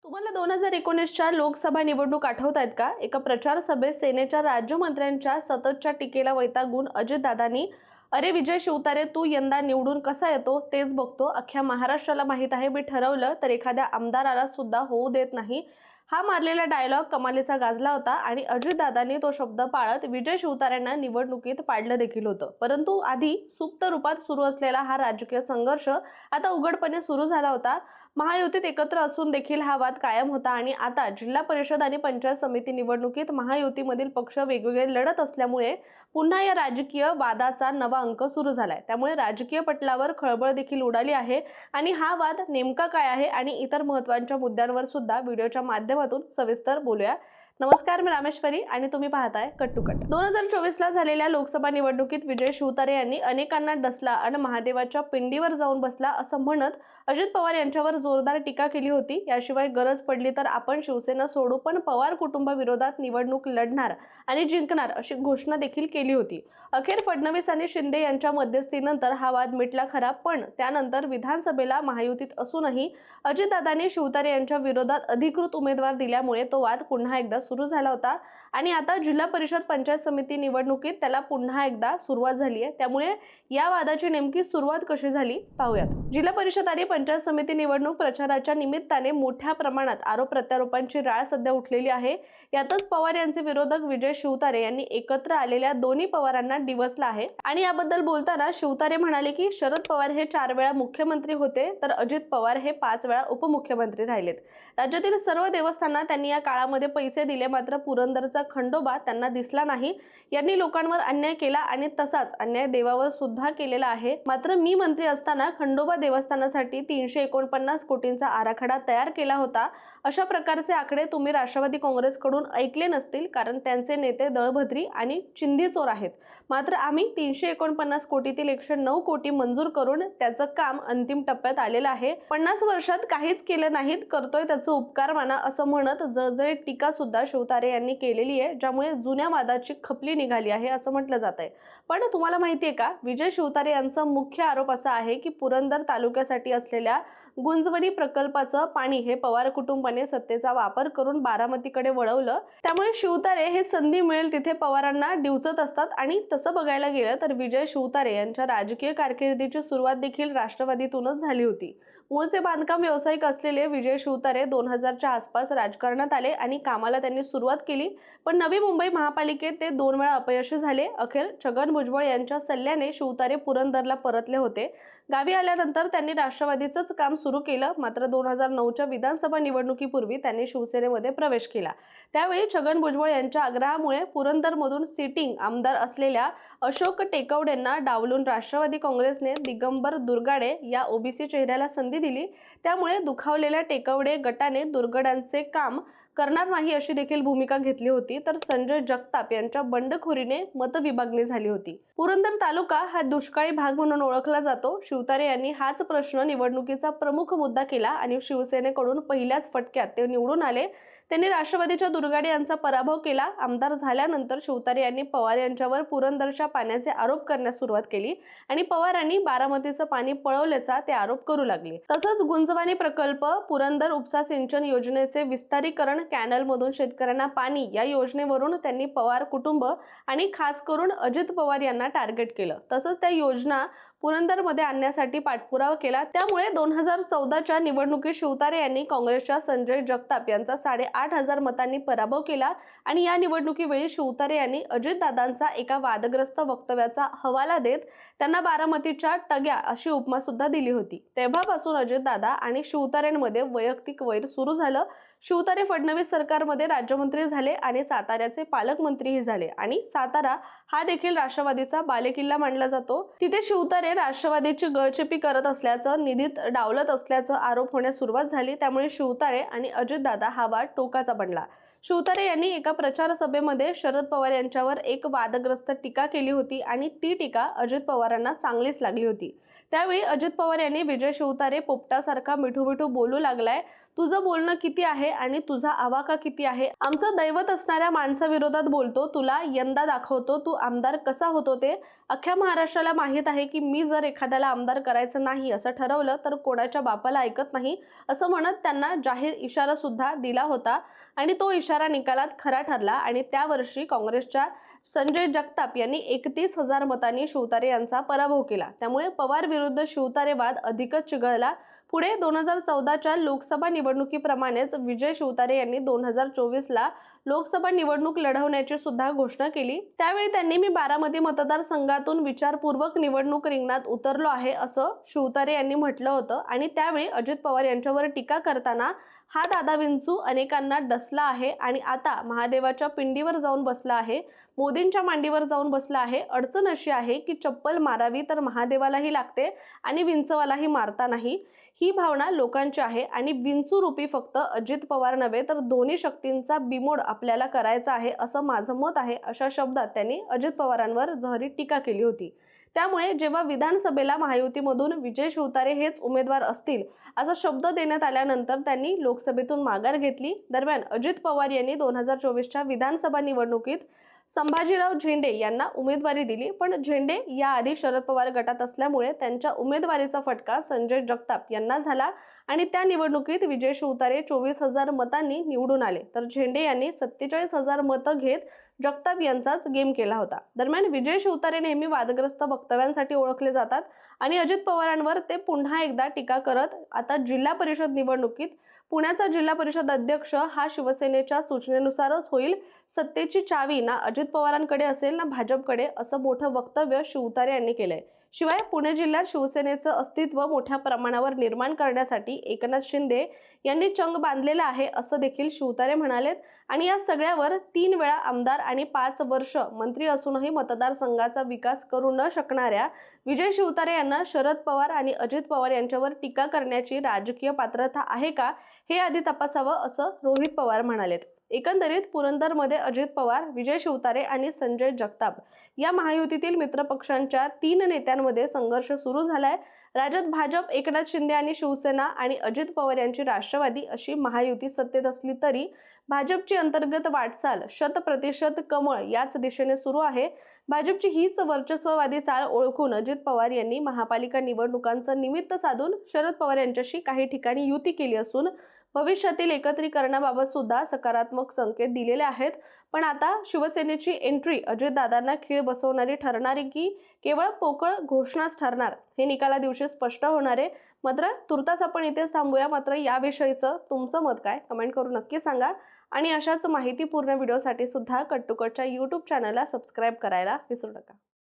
तुम्हाला 2019च्या लोकसभा निवडणूक आठवत आहेत का? एका प्रचार सभेत सेनेच्या राज्यमंत्र्यांच्या सततच्या टीकेला वैतागून अजितदादांनी "अरे विजय शिवतारे, तू यंदा निवडून कसा येतो तेच बघतो. अख्ख्या महाराष्ट्राला माहीत आहे मी ठरवलं तर एखाद्या आमदाराला सुद्धा होऊ देत नाही." हा मारलेला डायलॉग कमालीचा गाजला होता आणि अजितदादांनी तो शब्द पाळत विजय शिवतारेंना निवडणुकीत पाडलं देखील होतं. परंतु आधी सुप्त रूपात सुरू असलेला हा राजकीय संघर्ष आता उघडपणे सुरू झाला होता. महायुतीत एकत्र असून देखील हा वाद कायम होता आणि आता जिल्हा परिषद आणि पंचायत समिती निवडणुकीत महायुतीमधील पक्ष वेगवेगळे लढत असल्यामुळे पुन्हा या राजकीय वादाचा नवा अंक सुरू झालाय. त्यामुळे राजकीय पटलावर खळबळ देखील उडाली आहे आणि हा वाद नेमका काय आहे आणि इतर महत्त्वाच्या मुद्द्यांवर सुद्धा व्हिडिओच्या माध्यमातून सविस्तर बोलूया. नमस्कार, मी रामेश्वरी आणि तुम्ही पाहताय कट टू कट. 2024ला झालेल्या लोकसभा निवडणुकीत विजय शिवतारे यांनी अनेकांना डसला आणि महादेवाच्या पिंडीवर जाऊन बसला असं म्हणत अजित पवार यांच्यावर जोरदार टीका केली होती. याशिवाय गरज पडली तर आपण शिवसेना सोडू पण पवार कुटुंबाविरोधात निवडणूक लढणार आणि जिंकणार अशी घोषणा देखील केली होती. अखेर फडणवीस आणि शिंदे यांच्या मध्यस्थीनंतर हा वाद मिटला खरा, पण त्यानंतर विधानसभेला महायुतीत असूनही अजितदादांनी शिवतारे यांच्या विरोधात अधिकृत उमेदवार दिल्यामुळे तो वाद पुन्हा एकदा सुरू झाला होता आणि आता जिल्हा परिषद पंचायत समिती निवडणुकीत त्याला पुन्हा एकदा सुरुवात झाली आहे. त्यामुळे या वादाची नेमकी सुरुवात कशी झाली पाहूयात. जिल्हा परिषद आणि पंचायत समिती निवडणूक प्रचाराच्या निमित्ताने मोठ्या प्रमाणात आरोप प्रत्यारोपांची राळ सध्या उठलेली आहे. यातच पवार यांचे विरोधक विजय शिवतारे यांनी एकत्र आलेल्या दोन्ही पवारांना डिवचलं आहे आणि याबद्दल बोलताना शिवतारे म्हणाले की शरद पवार हे 4 वेळा मुख्यमंत्री होते तर अजित पवार हे 5 वेळा उपमुख्यमंत्री राहिलेत. राज्यातील सर्व देवस्थानांना त्यांनी या काळामध्ये पैसे दिले, मात्र पुरंदरचा खंडोबा त्यांना दिसला नाही. यांनी लोकांवर अन्याय केला आणि तसाच अन्याय देवावर सुद्धा केलेला आहे. मात्र मी मंत्री असताना खंडोबा देवस्थानासाठी 349 कोटींचा आराखडा तयार केला होता. अशा प्रकारचे आकडे तुम्ही राष्ट्रवादी काँग्रेसकडून ऐकले नसतील, कारण त्यांचे नेते दळभद्री आणि चिंधीचोर आहेत. मात्र आम्ही 349 कोटीतील 109 कोटी मंजूर करून त्याचं काम अंतिम टप्प्यात आलेलं आहे. 50 वर्षात काहीच केलं नाहीत, करतोय त्याचं उपकार माना असं म्हणत जळजळीत टीका सुद्धा शिवतारे यांनी केलेली आहे, ज्यामुळे जुन्या वादाची खपली निघाली आहे असं म्हटलं जात आहे. पण तुम्हाला माहितीये का, विजय शिवतारे यांचा मुख्य आरोप असा आहे की पुरंदर तालुक्यासाठी असलेल्या गुंजवणी प्रकल्पाचं पाणी हे पवार कुटुंबाने सत्तेचा वापर करून बारामतीकडे वळवलं. त्यामुळे शिवतारे हे संधी मिळेल तिथे पवारांना डिवचत असतात आणि तसं बघायला गेलं तर विजय शिवतारे यांच्या राजकीय कारकिर्दीची सुरुवात देखील राष्ट्रवादीतूनच झाली होती. मूळचे बांधकाम व्यावसायिक असलेले विजय शिवतारे 2000च्या आसपास राजकारणात आले आणि कामाला त्यांनी सुरुवात केली, पण नवी मुंबई महापालिकेत ते 2 वेळा अपयशी झाले. अखेर छगन भुजबळ यांच्या सल्ल्याने शिवतारे पुरंदरला परतले होते. गावी आल्यानंतर त्यांनी राष्ट्रवादीचंच काम सुरू केलं. मात्र 2009च्या विधानसभा निवडणुकीपूर्वी त्यांनी शिवसेनेमध्ये प्रवेश केला. त्यावेळी छगन भुजबळ यांच्या आग्रहामुळे पुरंदरमधून सिटिंग आमदार असलेल्या अशोक टेकवडेंना डावलून राष्ट्रवादी काँग्रेसने दिगंबर दुर्गाडे या ओबीसी चेहऱ्याला संधी दिली. त्यामुळे दुखावलेल्या टेकवडे गटाने दुर्गाडांचे काम करणार नाही अशी देखील भूमिका घेतली होती. तर संजय जगताप यांच्या बंडखोरीने मतविभागणी झाली होती. पुरंदर तालुका हा दुष्काळी भाग म्हणून ओळखला जातो. शिवतारे यांनी हाच प्रश्न निवडणुकीचा प्रमुख मुद्दा केला आणि शिवसेनेकडून पहिल्याच फटक्यात ते निवडून आले. त्यांनी राष्ट्रवादीच्या दुर्गाडे यांचा पराभव केला. आमदार झाल्यानंतर शिवतारे यांनी पवार यांच्यावर पुरंदरच्या पाण्याचे आरोप करण्यास सुरुवात केली आणि पवारांनी बारामतीचं पाणी पळवल्याचा ते आरोप करू लागले. तसंच गुंजवानी प्रकल्प, पुरंदर उपसा सिंचन योजनेचे विस्तारीकरण, कॅनल मधून शेतकऱ्यांना पाणी या योजनेवरून त्यांनी पवार कुटुंब आणि खास करून अजित पवार यांना टार्गेट केलं. तसंच त्या योजना पुरंदरमध्ये आणण्यासाठी पाठपुरावा केला. त्यामुळे 2014च्या निवडणुकीत शिवतारे यांनी काँग्रेसच्या संजय जगताप यांचा 8,500 मतांनी पराभव केला आणि या निवडणुकीवेळी शिवतारे यांनी अजितदादांचा एका वादग्रस्त वक्तव्याचा हवाला देत त्यांना बारामतीच्या टग्या अशी उपमा सुद्धा दिली होती. तेव्हापासून अजितदादा आणि शिवतारेंमध्ये वैयक्तिक वैर सुरू झालं. शिवतारे फडणवीस सरकारमध्ये राज्यमंत्री झाले आणि साताऱ्याचे पालकमंत्रीही झाले आणि सातारा हा देखील राष्ट्रवादीचा बालेकिल्ला मानला जातो. तिथे शिवतारे राष्ट्रवादीची गळचेपी करत असल्याचं, निधीत डावलत असल्याचं आरोप होण्यास सुरुवात झाली. त्यामुळे शिवतारे आणि अजितदादा हा वाद टोकाचा बनला. शिवतारे यांनी एका प्रचार सभेमध्ये शरद पवार यांच्यावर एक वादग्रस्त टीका केली होती आणि ती टीका अजित पवारांना चांगलीच लागली होती. त्यावेळी अजित पवार यांनी विजय शिवतारे पोपटासारखा मिठू मिठू बोलू लागलाय, तुझं बोलणं किती आहे आणि तुझा आवाका किती आहे, आमचं दैवत असणाऱ्या माणसाविरोधात बोलतो, तुला यंदा दाखवतो तू आमदार कसा होतो ते. अख्ख्या महाराष्ट्राला माहीत आहे की मी जर एखाद्याला आमदार करायचं नाही असं ठरवलं तर कोणाच्या बापाला ऐकत नाही, असं म्हणत त्यांना जाहीर इशारा सुद्धा दिला होता. आणि तो इशारा निकालात खरा ठरला आणि त्या वर्षी काँग्रेसच्या संजय जगताप यांनी 31,000 मतांनी शिवतारे यांचा पराभव केला. त्यामुळे पवार विरुद्ध शिवतारे वाद अधिकच चिघळला. पुढे 2014च्या लोकसभा निवडणुकीप्रमाणेच विजय शिवतारे यांनी 2024ला लोकसभा निवडणूक लढवण्याची सुद्धा घोषणा केली. त्यावेळी त्यांनी मी बारामती मतदारसंघातून विचारपूर्वक निवडणूक रिंगणात उतरलो आहे असं शिवतारे यांनी म्हटलं होतं. आणि त्यावेळी अजित पवार यांच्यावर टीका करताना हा दादा विंचू अनेकांना डसला आहे आणि आता महादेवाच्या पिंडीवर जाऊन बसला आहे, मोदींच्या मांडीवर जाऊन बसला आहे. अडचण अशी आहे की चप्पल मारावी तर महादेवालाही लागते आणि विंचवालाही मारता नाही, ही भावना लोकांची आहे. आणि विंचू रूपी फक्त अजित पवार नव्हे तर दोन्ही शक्तींचा बिमोड आपल्याला करायचा आहे असं माझं मत आहे, अशा शब्दात त्यांनी अजित पवारांवर जहरी टीका केली होती. त्यामुळे जेव्हा विधानसभेला महायुतीमधून विजय शिवतारे हेच उमेदवार असतील असा शब्द देण्यात आल्यानंतर त्यांनी लोकसभेतून माघार घेतली. दरम्यान अजित पवार यांनी 2024च्या विधानसभा निवडणुकीत संभाजीराव झेंडे यांना उमेदवारी दिली, पण झेंडे याआधी शरद पवार गटात असल्यामुळे त्यांच्या उमेदवारीचा फटका संजय जगताप यांना झाला आणि त्या निवडणुकीत विजय शिवतारे 24,000 मतांनी निवडून आले, तर झेंडे यांनी 47,000 मतं घेत जगताप यांचाच गेम केला होता. दरम्यान विजय शिवतारे नेहमी वादग्रस्त वक्तव्यांसाठी ओळखले जातात आणि अजित पवारांवर ते पुन्हा एकदा टीका करत आता जिल्हा परिषद निवडणुकीत पुण्याचा जिल्हा परिषद अध्यक्ष हा शिवसेनेच्या सूचनेनुसारच होईल, सत्तेची चावी ना अजित पवारांकडे असेल ना भाजपकडे, असं मोठं वक्तव्य शिवतारे यांनी केलंय. शिवाय पुणे जिल्ह्यात शिवसेनेचं अस्तित्व मोठ्या प्रमाणावर निर्माण करण्यासाठी एकनाथ शिंदे यांनी चंग बांधलेला आहे असं देखील शिवतारे म्हणालेत. आणि या सगळ्यावर 3 वेळा आमदार आणि 5 वर्ष मंत्री असूनही मतदारसंघाचा विकास करू न शकणाऱ्या विजय शिवतारे यांना शरद पवार आणि अजित पवार यांच्यावर टीका करण्याची राजकीय पात्रता आहे का, हे आधी तपासावं असं रोहित पवार म्हणालेत. एकंदरीत पुरंदरमध्ये अजित पवार, विजय शिवतारे आणि संजय जगताप या महायुतीतील मित्रपक्षांच्या 3 नेत्यांमध्ये संघर्ष सुरू झालाय. राज्यात भाजप, एकनाथ शिंदे आणि शिवसेना आणि अजित पवार यांची राष्ट्रवादी अशी महायुती सत्तेत असली तरी भाजपची अंतर्गत वाटचाल 100% कमळ याच दिशेने सुरू आहे. भाजपची हीच वर्चस्ववादी चाल ओळखून अजित पवार यांनी महापालिका निवडणुकांचं निमित्त साधून शरद पवार यांच्याशी काही ठिकाणी युती केली असून भविष्यातील एकत्रीकरणाबाबत सुद्धा सकारात्मक संकेत दिलेले आहेत. पण आता शिवसेनेची एंट्री अजितदादांना खीळ बसवणारी ठरणारी की केवळ पोकळ घोषणाच ठरणार, हे निकाला दिवशी स्पष्ट होणार आहे. मात्र तुर्तास आपण इथेच थांबूया. मात्र याविषयीचं तुमचं मत काय, कमेंट करून नक्की सांगा. आणि अशाच माहितीपूर्ण व्हिडिओसाठी सुद्धा कट टू कटच्या यूट्यूब चॅनलला सबस्क्राईब करायला विसरू नका.